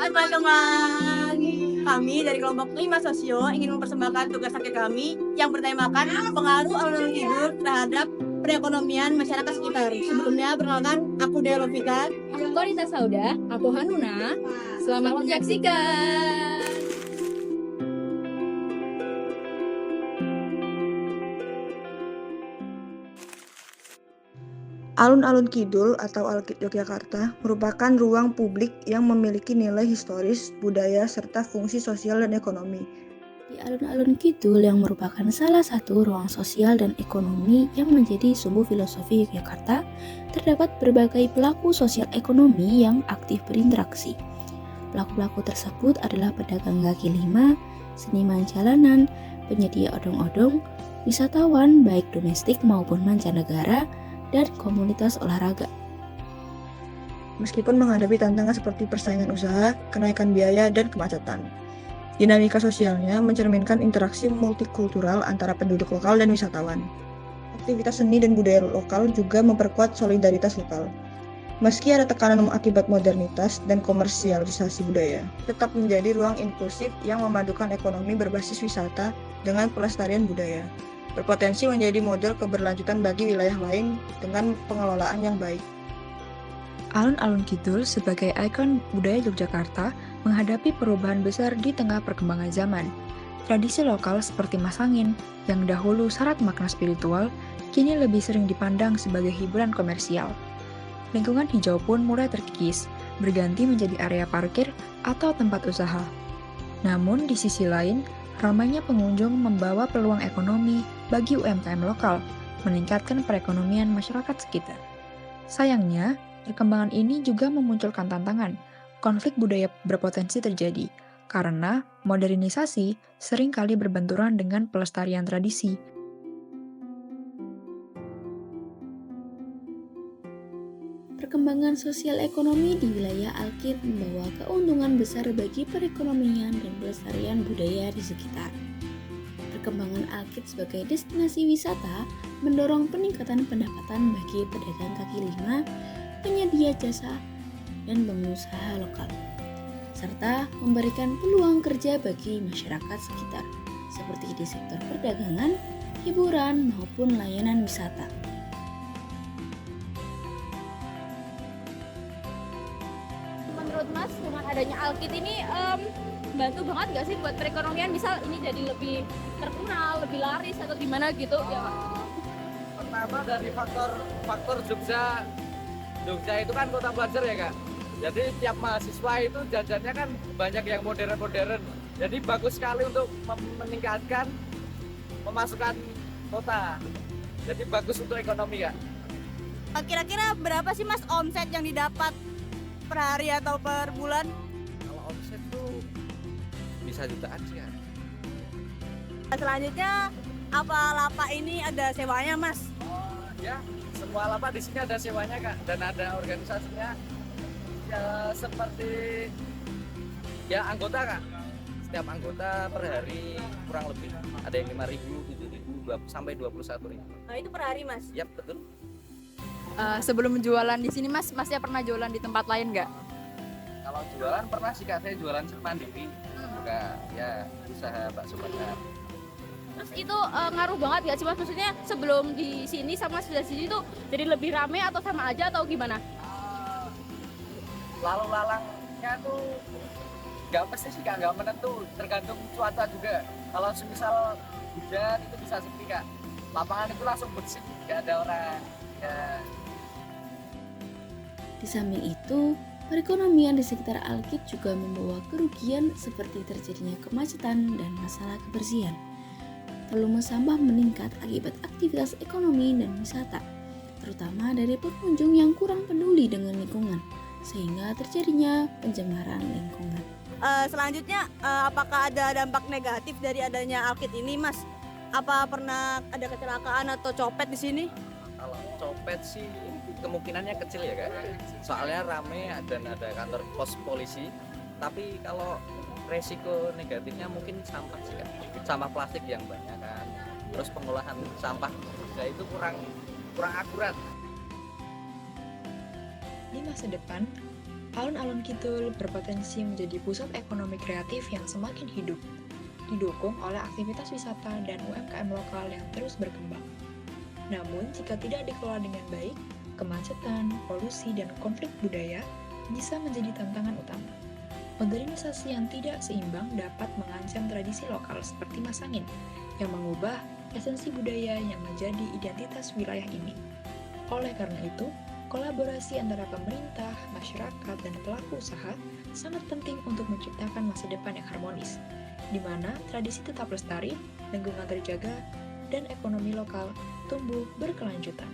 teman-teman. Kami dari kelompok 5 Sosio ingin mempersembahkan tugas akhir kami yang bertemakan pengaruh alun-alun tidur terhadap perekonomian masyarakat sekitar. Sebelumnya, perkenalkan, aku Dea Lovita. Aku Korita Sauda, aku Hanuna. Selamat menyaksikan. Alun-alun Kidul atau Alkid Yogyakarta merupakan ruang publik yang memiliki nilai historis, budaya, serta fungsi sosial dan ekonomi. Di alun-alun Kidul yang merupakan salah satu ruang sosial dan ekonomi yang menjadi sumbu filosofi Yogyakarta, terdapat berbagai pelaku sosial ekonomi yang aktif berinteraksi. Pelaku-pelaku tersebut adalah pedagang kaki lima, seniman jalanan, penyedia odong-odong, wisatawan baik domestik maupun mancanegara, dan komunitas olahraga. Meskipun menghadapi tantangan seperti persaingan usaha, kenaikan biaya, dan kemacetan, dinamika sosialnya mencerminkan interaksi multikultural antara penduduk lokal dan wisatawan. Aktivitas seni dan budaya lokal juga memperkuat solidaritas lokal. Meski ada tekanan akibat modernitas dan komersialisasi budaya, tetap menjadi ruang inklusif yang memadukan ekonomi berbasis wisata dengan pelestarian budaya, berpotensi menjadi model keberlanjutan bagi wilayah lain dengan pengelolaan yang baik. Alun-alun Kidul sebagai ikon budaya Yogyakarta menghadapi perubahan besar di tengah perkembangan zaman. Tradisi lokal seperti masangin, yang dahulu syarat makna spiritual, kini lebih sering dipandang sebagai hiburan komersial. Lingkungan hijau pun mulai terkikis, berganti menjadi area parkir atau tempat usaha. Namun di sisi lain, ramainya pengunjung membawa peluang ekonomi bagi UMKM lokal, meningkatkan perekonomian masyarakat sekitar. Sayangnya, perkembangan ini juga memunculkan tantangan. Konflik budaya berpotensi terjadi, karena modernisasi seringkali berbenturan dengan pelestarian tradisi. Perkembangan sosial ekonomi di wilayah Alkid membawa keuntungan besar bagi perekonomian dan pelestarian budaya di sekitar. Perkembangan Alkid sebagai destinasi wisata mendorong peningkatan pendapatan bagi pedagang kaki lima, penyedia jasa, dan pengusaha lokal, serta memberikan peluang kerja bagi masyarakat sekitar, seperti di sektor perdagangan, hiburan, maupun layanan wisata. Menurut Mas, dengan adanya Alkid ini bantu banget nggak sih buat perekonomian? Misal ini jadi lebih terkenal, lebih laris atau gimana gitu? Ya, Pak. Pertama dari faktor Jogja itu kan kota pelajar ya Kak. Jadi tiap mahasiswa itu jajannya kan banyak yang modern. Jadi bagus sekali untuk meningkatkan pemasukan kota. Jadi bagus untuk ekonomi Kak. Kira-kira berapa sih Mas omset yang didapat per hari atau per bulan? Kalau omset tuh bisa jutaan sih Kak. Selanjutnya, apa lapak ini ada sewanya Mas? Ya, semua lapak di sini ada sewanya Kak, dan ada organisasinya. Ya seperti ya anggota Kak. Setiap anggota per hari kurang lebih ada yang 5.000, 7.000 sampai 21.000. Nah, itu per hari Mas? Yap, betul. Sebelum jualan di sini Masnya pernah jualan di tempat lain nggak? Kalau jualan pernah sih Kak, saya jualan mandiri. Buka ya usaha bakso bakar. Terus itu ngaruh banget nggak sih Mas? Maksudnya sebelum di sini sama sudah sini tuh jadi lebih rame atau sama aja atau gimana? Lalu lalangnya tuh nggak pasti sih Kak, nggak menentu, tergantung cuaca juga. Kalau semisal hujan itu bisa sepi Kak, lapangan itu langsung bersih, nggak ada orang ya. Di samping itu, perekonomian di sekitar Alkid juga membawa kerugian seperti terjadinya kemacetan dan masalah kebersihan. Volume sampah meningkat akibat aktivitas ekonomi dan wisata, terutama dari pengunjung yang kurang peduli dengan lingkungan, sehingga terjadinya pencemaran lingkungan. Selanjutnya, apakah ada dampak negatif dari adanya Alkid ini Mas? Apa pernah ada kecelakaan atau copet di sini? Kalau copet sih kemungkinannya kecil ya Kak, soalnya rame dan ada kantor pos polisi. Tapi kalau resiko negatifnya mungkin sampah sih Kak, sampah plastik yang banyak kan, terus pengolahan sampah juga itu kurang akurat. Di masa depan, Alun-alun kidul berpotensi menjadi pusat ekonomi kreatif yang semakin hidup, didukung oleh aktivitas wisata dan UMKM lokal yang terus berkembang. Namun, jika tidak dikelola dengan baik, kemacetan, polusi, dan konflik budaya bisa menjadi tantangan utama. Modernisasi yang tidak seimbang dapat mengancam tradisi lokal seperti Masangin, yang mengubah esensi budaya yang menjadi identitas wilayah ini. Oleh karena itu, kolaborasi antara pemerintah, masyarakat, dan pelaku usaha sangat penting untuk menciptakan masa depan yang harmonis, di mana tradisi tetap lestari, lingkungan terjaga, dan ekonomi lokal tumbuh berkelanjutan.